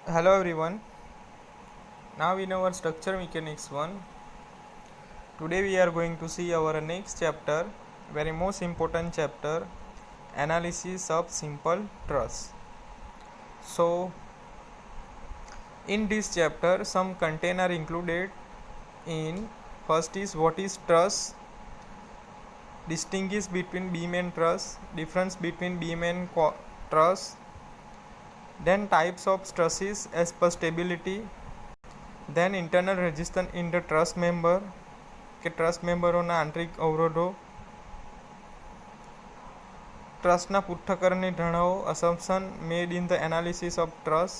Hello everyone. Now in our structure mechanics 1, today we are going to see our next chapter, very most important chapter, analysis of simple truss. So in this chapter some content are included in. First is what is truss, distinguish between beam and truss, difference between beam and truss, then types of trusses as per stability, then internal resistance in the truss member કે truss મેમ્બરોના આંતરિક અવરોધો, ટ્રસના પૃથ્થકરણની ધારણાઓ, assumption made in the analysis of truss,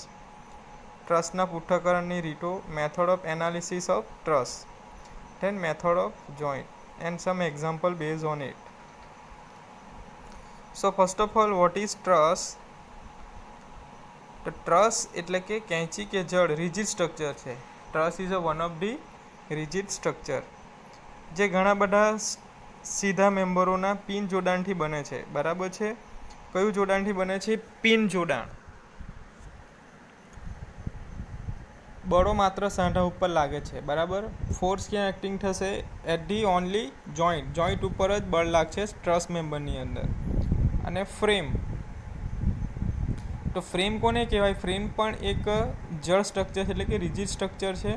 ટ્રસના પૃથ્થકરણની રીતો, method of analysis of truss, then method of joint and some example based on it. So first of all, what is truss? The truss એટલે કે કેંચી કે જડ rigid structure છે. Truss is a one of the rigid structure જે ઘણા બધા સીધા મેમ્બરોના pin જોડાણથી બને છે. બરાબર છે. કયું જોડાણથી બને છે? પિન જોડાણ. બળો માત્ર સાંધા ઉપર લાગે છે. બરાબર. ફોર્સ ક્યાં એક્ટિંગ થશે? At the only joint. Joint ઉપર જ બળ લાગશે ટ્રસ મેમ્બરની અંદર. અને ફ્રેમ, તો ફ્રેમ કોને કહેવાય? ફ્રેમ પણ એક જળ સ્ટ્રક્ચર છે, એટલે કે રિજિડ સ્ટ્રક્ચર છે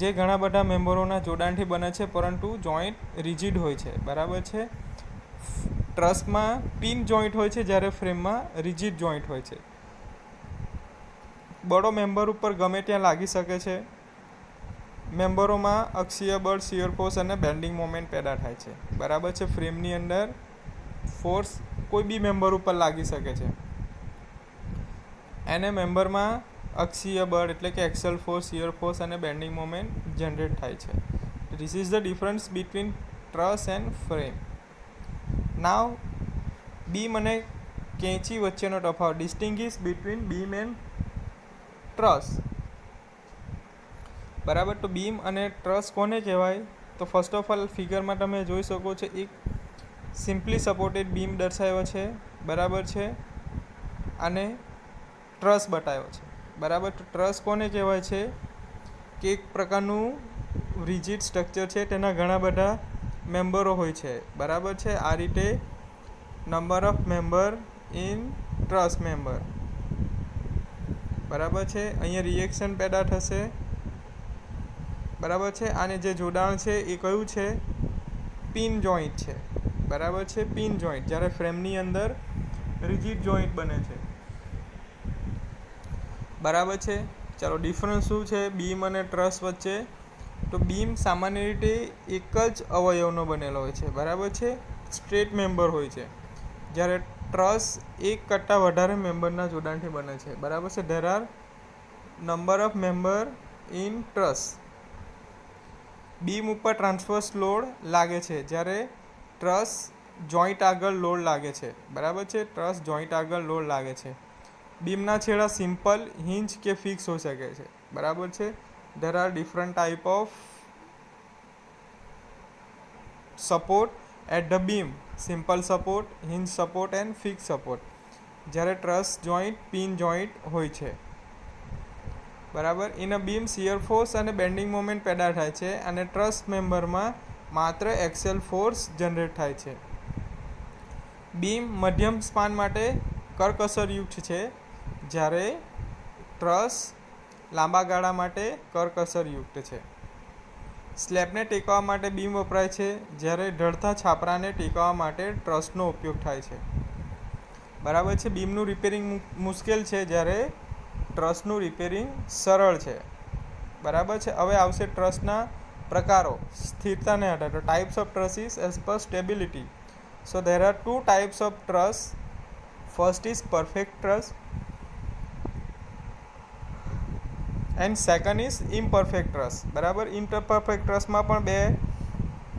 જે ઘણા બધા મેમ્બરોના જોડાણથી બને છે, પરંતુ જોઈન્ટ રિજિડ હોય છે. બરાબર છે. ટ્રસમાં પિન જોઈન્ટ હોય છે, જ્યારે ફ્રેમમાં રિજિડ જોઈન્ટ હોય છે. બળો મેમ્બર ઉપર ગમે ત્યાં લાગી શકે છે. મેમ્બરોમાં અક્ષીય બળ, શિયર ફોર્સ અને બેન્ડિંગ મોમેન્ટ પેદા થાય છે. બરાબર છે. ફ્રેમની અંદર ફોર્સ કોઈ બી મેમ્બર ઉપર લાગી શકે છે. એને મેમ્બરમાં અક્ષીય બળ એટલે કે એક્સેલ ફોર્સ, શિયર ફોર્સ અને બેન્ડિંગ મોમેન્ટ જનરેટ થાય છે. This is the difference between truss and frame. Now beam અને કેંચી વચ્ચેનો તફાવત, distinguish between beam and truss. બરાબર. તો બીમ અને ટ્રસ કોને કહેવાય? તો ફર્સ્ટ ઓફ ઓલ ફિગરમાં તમે જોઈ શકો છો, એક સિમ્પલી સપોર્ટેડ બીમ દર્શાવ્યો છે. બરાબર છે. અને ટ્રસ બતાવ્યો છે. બરાબર. તો ટ્રસ કોને કહેવાય છે? કે એક પ્રકારનું રિજિડ સ્ટ્રક્ચર છે, તેના ઘણા બધા મેમ્બરો હોય છે. બરાબર છે. આ રીતે number of member in truss member. બરાબર છે. અહીંયા રિએક્શન પેદા થશે. બરાબર છે. અને જે જોડાણ છે એ કયું છે? પિન જોઈન્ટ છે. બરાબર છે. પિન જોઈન્ટ, જ્યારે ફ્રેમની અંદર રિજિડ જોઈન્ટ બને છે. બરાબર છે. ચાલો, ડિફરન્સ શું છે બીમ અને ટ્રસ વચ્ચે? તો બીમ સામાન્ય રીતે એક જ અવયવનો બનેલો હોય છે. બરાબર છે. સ્ટ્રેટ મેમ્બર હોય છે, જ્યારે ટ્રસ એક કરતાં વધારે મેમ્બરના જોડાણથી બને છે. બરાબર છે. There R number of member in truss. Beam ઉપર ટ્રાન્સવર્સ લોડ લાગે છે, જ્યારે ટ્રસ જોઈન્ટ આગળ લોડ લાગે છે. બરાબર છે. ટ્રસ જોઈન્ટ આગળ લોડ લાગે છે. બીમના છેડા સિમ્પલ, હિંજ કે ફિક્સ હોઈ શકે છે. બરાબર છે. There are different type of support at the beam: simple support, hinge support and fix support. જ્યારે ટ્રસ જોઈન્ટ પિન જોઈન્ટ હોય છે. બરાબર. In a beam shear force અને બેન્ડિંગ મોમેન્ટ પેદા થાય છે, અને ટ્રસ મેમ્બરમાં માત્ર એક્સેલ ફોર્સ જનરેટ થાય છે. બીમ મધ્યમ સ્પાન માટે કરકસરયુક્ત છે, જ્યારે ટ્રસ લાંબા ગાળા માટે કરકસરયુક્ત છે. સ્લેબને ટેકવવા માટે બીમ વપરાય છે, જ્યારે ઢળતા છાપરાને ટેકવવા માટે ટ્રસનો ઉપયોગ થાય છે. બરાબર છે. બીમનું રિપેરિંગ મુશ્કેલ છે, જ્યારે ટ્રસનું રિપેરિંગ સરળ છે. બરાબર છે. હવે આવશે ટ્રસના પ્રકારો સ્થિરતાને આધારે. Types of trusses as per stability. So there are two types of truss. First is perfect truss and second is imperfect truss. બરાબર. ઇમ્પરફેક્ટ ટ્રસમાં પણ બે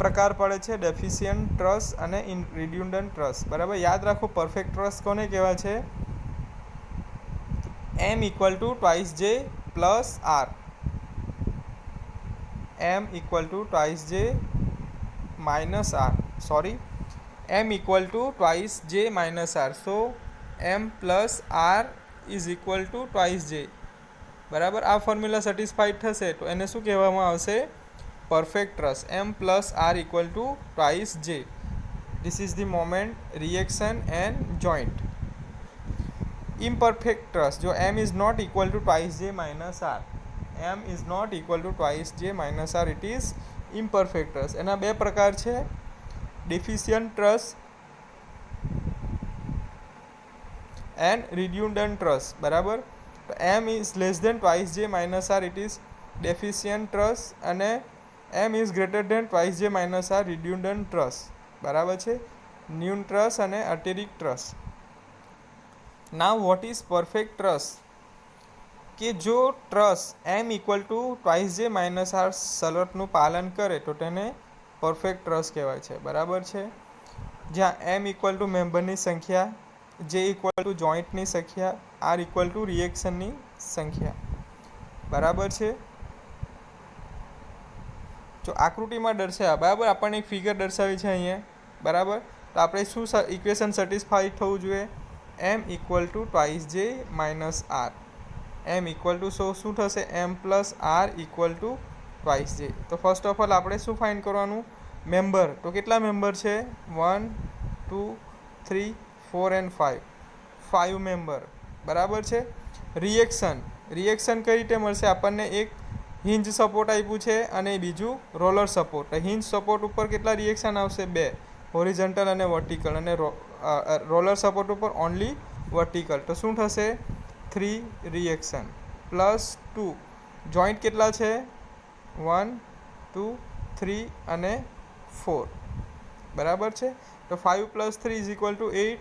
પ્રકાર પડે છે: ડેફિશિયન્ટ ટ્રસ અને રિડ્યુન્ડન્ટ ટ્રસ. બરાબર. યાદ રાખો, પરફેક્ટ ટ્રસ કોને કહેવાય છે? M equal to twice J plus R. M equal to twice J minus R. Sorry, M equal to twice J minus R. So M plus R is equal two twice J. બરાબર. આ formula satisfied થશે તો એને શું કહેવામાં આવશે? Perfect trust. M plus R equal to twice J. This is the moment, reaction and joint. Imperfect trust, જો M is not equal to twice J minus R. M is not equal to twice J minus R. It is imperfect trust. એના બે પ્રકાર છે, deficient trust and redundant trust. બરાબર. તો M is less than twice J minus R, it is deficient trust, અને M is greater than twice J minus R, redundant trust. બરાબર છે. ન્યૂન ટ્રસ્ટ અને અતિરિક્ત trust. Now what is perfect trust? કે જો trust M equal to twice J minus R શરતનું પાલન કરે તો તેને પરફેક્ટ ટ્રસ્ટ કહેવાય છે. બરાબર છે. જ્યાં M ઇક્વલ ટુ મેમ્બરની સંખ્યા, J ઇક્વલ ટુ જોઈન્ટની સંખ્યા, R ઇક્વલ ટુ રિએક્શનની સંખ્યા. બરાબર છે. જો આકૃતિમાં દર્શાવ્યા, બરાબર, આપણને એક ફિગર દર્શાવી છે અહીંયા. બરાબર. તો આપણે શું ઇક્વેશન સેટિસ્ફાઈડ થવું જોઈએ? M equal to twice J minus R. M equal to શું થશે? M plus R equal to twice J. તો ફર્સ્ટ ઓફ ઓલ આપણે શું ફાઇન્ડ કરવાનું? મેમ્બર. તો કેટલા મેમ્બર છે? 1 2 3 4 એન્ડ 5. 5 મેમ્બર. બરાબર છે. રિએક્શન. રિએક્શન કઈ રીતે મળશે આપણને? એક હિંજ સપોર્ટ આપ્યું છે અને બીજું રોલર સપોર્ટ. હિંજ સપોર્ટ ઉપર કેટલા રિએક્શન આવશે? 2, હોરિઝોન્ટલ અને વર્ટિકલ, અને રોલર સપોર્ટ ઉપર ઓનલી વર્ટિકલ. તો શું થશે? 3 રિએક્શન પ્લસ 2. જોઈન્ટ કેટલા છે? 1 2 3 અને 4. બરાબર છે. તો 5 plus 3 is equal two 8.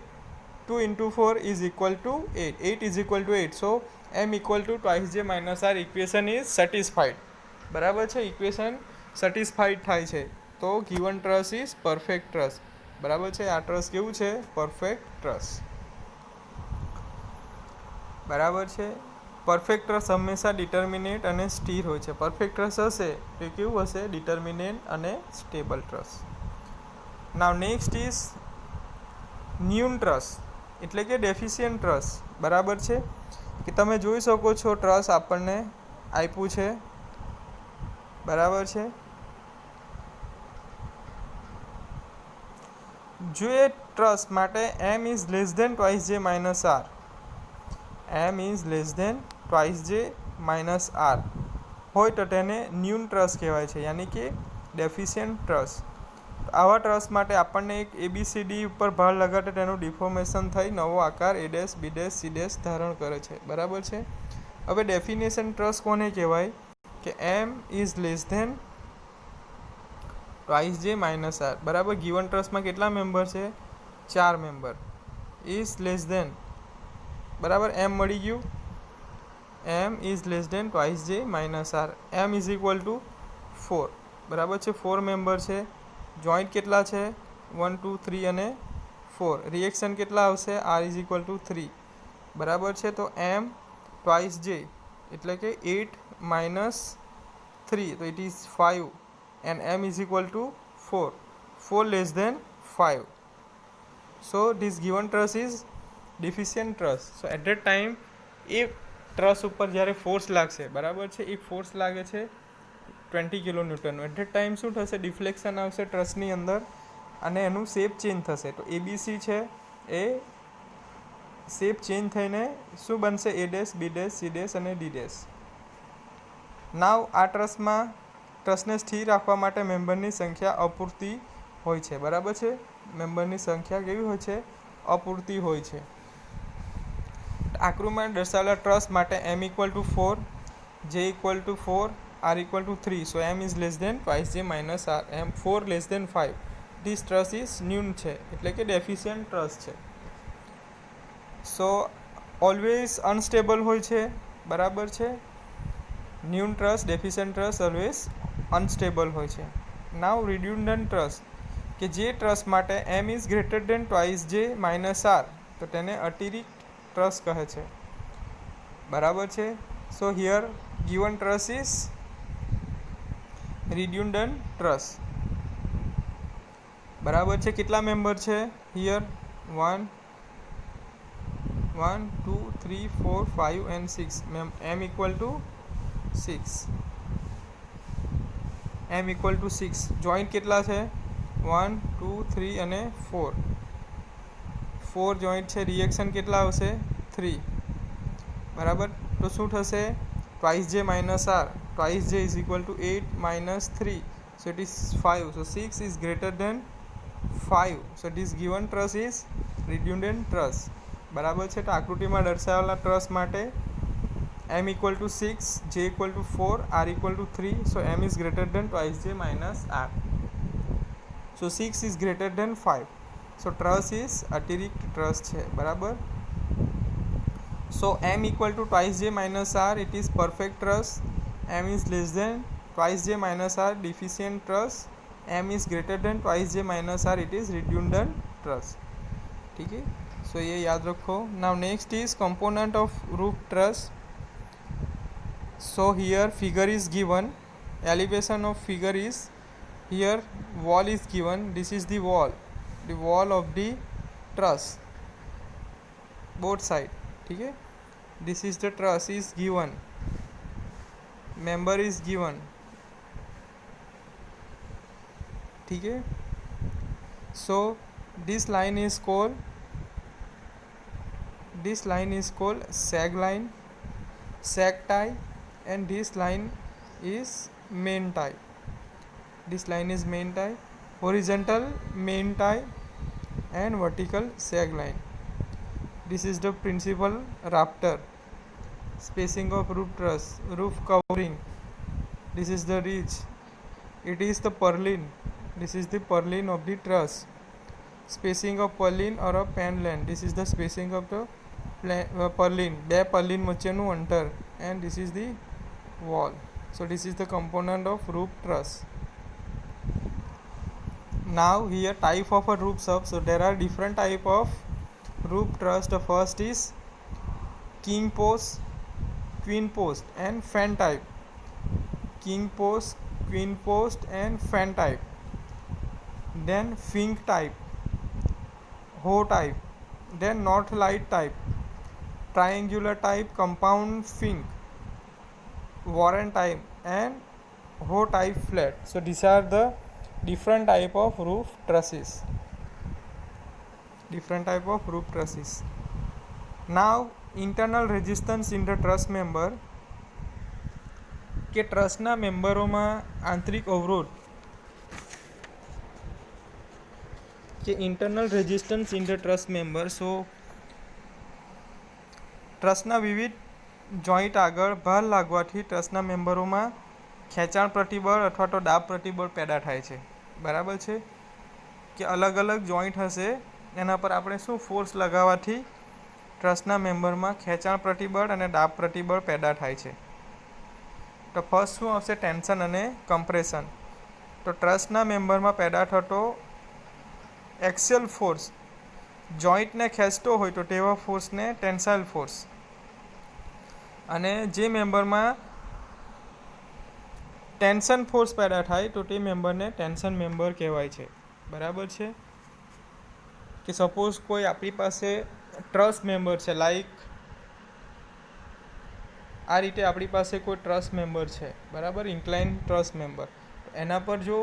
2 into 4 is equal to 8. 8 is equal to 8. So M equal to twice J minus R equation is satisfied. બરાબર છે. ઇક્વેશન સેટિસ્ફાઈડ થાય છે. તો given trust is perfect trust. બરાબર છે. આ ટ્રસ્ટ કેવું છે? Perfect trust. બરાબર છે. પરફેક્ટ ટ્રસ્ટ હંમેશા ડિટર્મિનેટ અને સ્થિર હોય છે. પરફેક્ટ ટ્રસ્ટ હશે તો કેવું હશે? ડિટર્મિનેટ અને stable truss. Now next is ન્યૂન ટ્રસ્ટ, એટલે કે ડેફિશિયન્ટ ટ્રસ્ટ. બરાબર છે. કે તમે જોઈ શકો છો ટ્રસ્ટ આપણને આપ્યું છે. બરાબર છે. જો એ ટ્રસ્ટ માટે M is less than twice J minus R, M is less than twice J minus R હોય તો તેને ન્યૂન ટ્રસ્ટ કહેવાય છે, યાની કે ડેફિશિયન્ટ ટ્રસ્ટ. આવા ટ્રસ્ટ માટે આપણને એક ABCD ઉપર ભાર લગાડે તેનું ડિફોર્મેશન થઈ નવો આકાર A dash B dash C dash ધારણ કરે છે. બરાબર છે. હવે ડેફિનેશન ટ્રસ્ટ કોને કહેવાય? કે M is less than twice J minus R. બરાબર. ગિવન ટ્રસ્ટમાં કેટલા મેમ્બર છે? 4 મેમ્બર. ઇઝ લેસ ધેન, બરાબર, M મળી ગયું. M is less than twice J minus R. M is equal to 4. બરાબર છે. 4 મેમ્બર છે. જોઈન્ટ કેટલા છે? 1 2 3 અને 4. રિએક્શન કેટલા આવશે? R is equal two 3. બરાબર છે. તો M ટ્વાઇસ J એટલે કે 8 માઇનસ 3, તો it is 5, and M is equal to 4. 4 less than 5. So this given truss is deficient truss. So at that time a truss ઉપર જ્યારે ફોર્સ લાગશે, બરાબર છે, એ ફોર્સ લાગે છે 20 કિલોન્યુટનનું. એટ ધેટ ટાઈમ શું થશે? ડિફ્લેક્શન આવશે ટ્રસ્ટની અંદર અને એનું શેપ ચેન્જ થશે. તો ABC છે એ શેપ ચેન્જ થઈને શું બનશે? A dash B dash C dash અને D ડેશ. નાવ આ ટ્રસ્ટને સ્થિર રાખવા માટે મેમ્બરની સંખ્યા અપૂરતી હોય છે. બરાબર છે. મેમ્બરની સંખ્યા કેવી હોય છે? અપૂરતી હોય છે. આકૃતિમાં દર્શાવેલા ટ્રસ્ટ માટે M equal to 4, J equal to 4, R equal to 3. So M is less than twice J minus R. M 4 less than 5. This trust is ન્યૂન છે, એટલે કે ડેફિશિયન્ટ ટ્રસ્ટ છે. સો ઓલવેઝ અનસ્ટેબલ હોય છે. બરાબર છે. ન્યૂન truss, deficient truss always unstable હોય છે. નાવ રિડ્યુન્ડન્ટ ટ્રસ્ટ, કે જે ટ્રસ્ટ માટે M is greater than twice J minus R, તો તેને અતિરિક્ત ટ્રસ્ટ કહે છે. બરાબર છે. સો here given trust is redundant trust. બરાબર છે. કેટલા મેમ્બર છે? Here 1 1 2 3 4 5 and 6 m equal to 6 m equal to 6 joint કેટલા છે 1 2 3 અને 4 જોઈન્ટ છે રિએક્શન કેટલા આવશે 3 બરાબર તો શું થશે twice j minus r twice j is equal to 8 minus 3 so it is 5 so 6 is greater than 5 so this given truss is redundant truss બરાબર છે તો આકૃતિમાં દર્શાવેલા ટ્રસ માટે m equal to 6 j equal to 4 r equal to 3 so m is greater than twice j minus r so 6 is greater than 5 so truss is અતિરિક્ત truss છે બરાબર so m equal to twice j minus r it is perfect truss m is less than twice j minus r deficient truss m is greater than twice j minus r it is redundant truss ठीक है so ये याद रखो now next is component of roof truss so here figure is given elevation of figure is here wall is given this is the wall of the truss both side ठीक है this is the truss is given member is given ठीक है so this line is called sag tie and this line is main tie horizontal main tie and vertical sag line this is the principal rafter spacing of roof truss roof covering this is the ridge it is the purlin this is the purlin of the truss spacing of purlin or a panland this is the spacing of the purlin બે purlin વચ્ચેનું અંતર and this is the wall so this is the component of roof truss now here type of a roof sub so there are different type of roof truss the first is king post queen post and fan type king post queen post and fan type then fink type hoe type then north light type triangular type compound fink warren type and hoe type flat so these are the different type of roof trusses now internal resistance in the truss member કે ટ્રસના મેમ્બરોમાં આંતરિક અવરોધ કે internal resistance in the truss member so ટ્રસના વિવિધ joint આગળ ભાર લાગવાથી ટ્રસના મેમ્બરોમાં ખેંચાણ પ્રતિબળ અથવા તો દાબ પ્રતિબળ પેદા થાય છે બરાબર છે કે અલગ અલગ જોઈન્ટ હશે એના પર આપણે શું ફોર્સ લગાવવાથી ટ્રસના મેમ્બરમાં ખેંચાણ પ્રતિબળ અને દાબ પ્રતિબળ પેદા થાય છે તો ફર્સ્ટ શું આવશે ટેન્શન અને કમ્પ્રેશન તો ટ્રસના મેમ્બરમાં પેદા થતો એક્સિયલ ફોર્સ જોઈન્ટને ખેંચતો હોય તો તેવા ફોર્સને ટેન્સાઇલ ફોર્સ અને જે મેમ્બરમાં ટેન્શન ફોર્સ પેદા થાય તો તે મેમ્બરને ટેન્શન મેમ્બર કહેવાય છે બરાબર છે કે સપોઝ કોઈ આપણી પાસે ટ્રસ મેમ્બર છે લાઈક આ રીતે આપણી પાસે કોઈ ટ્રસ મેમ્બર છે બરાબર ઇન્ક્લાઇન ટ્રસ મેમ્બર એના પર જો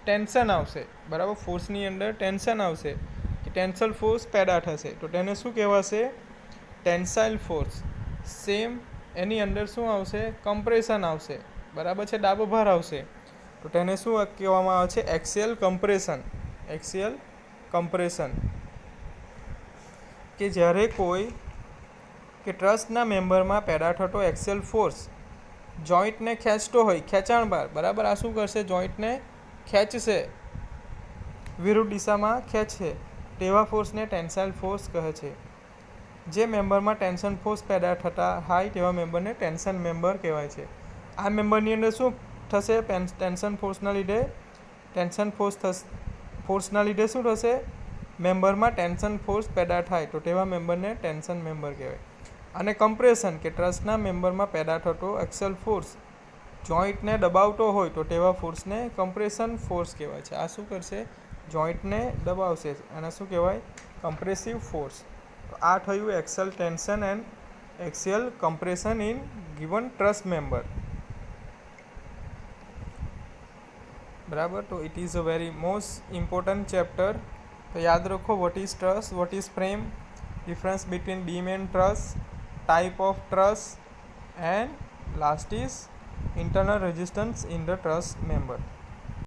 ટેન્શન આવશે બરાબર ફોર્સની અંદર ટેન્શન આવશે કે ટેન્સલ ફોર્સ પેદા થશે તો તેને શું કહેવાશે ટેન્સાઇલ ફોર્સ સેમ એની અંદર શું આવશે કમ્પ્રેશન આવશે બરાબર છે ડાબો ભાર આવશે તો તેને શું કહેવામાં આવે છે એક્સિયલ કમ્પ્રેશન કે જ્યારે કોઈ કે ટ્રસના મેમ્બરમાં પેદા થતો એક્સિયલ ફોર્સ જોઈન્ટને ખેંચતો હોય ખેંચાણ ભાર બરાબર આ શું કરશે જોઈન્ટને ખેંચશે વિરુદ્ધ દિશામાં ખેંચશે તેવા ફોર્સને ટેન્સાઇલ ફોર્સ કહે છે જે મેમ્બરમાં ટેન્શન ફોર્સ પેદા થતા હોય તેવા મેમ્બરને ટેન્શન મેમ્બર કહેવાય છે આ મેમ્બરની અંદર શું થશે ટેન્શન ફોર્સના લીધે શું થશે મેમ્બરમાં ટેન્શન ફોર્સ પેદા થાય તો તેવા મેમ્બરને ટેન્શન મેમ્બર કહેવાય અને કમ્પ્રેશન કે ટ્રસના મેમ્બરમાં પેદા થતો એક્સિયલ ફોર્સ જોઈન્ટને દબાવતો હોય તો તેવા ફોર્સને કમ્પ્રેશન ફોર્સ કહેવાય છે આ શું કરશે જોઈન્ટને દબાવશે અને શું કહેવાય કમ્પ્રેસિવ ફોર્સ આ થયું axial tension and axial compression in given truss member. બરાબર, તો it is a very most important chapter. તો યાદ રાખો, what is truss, what is frame, difference between beam and truss, type of truss, and last is internal resistance in the truss member.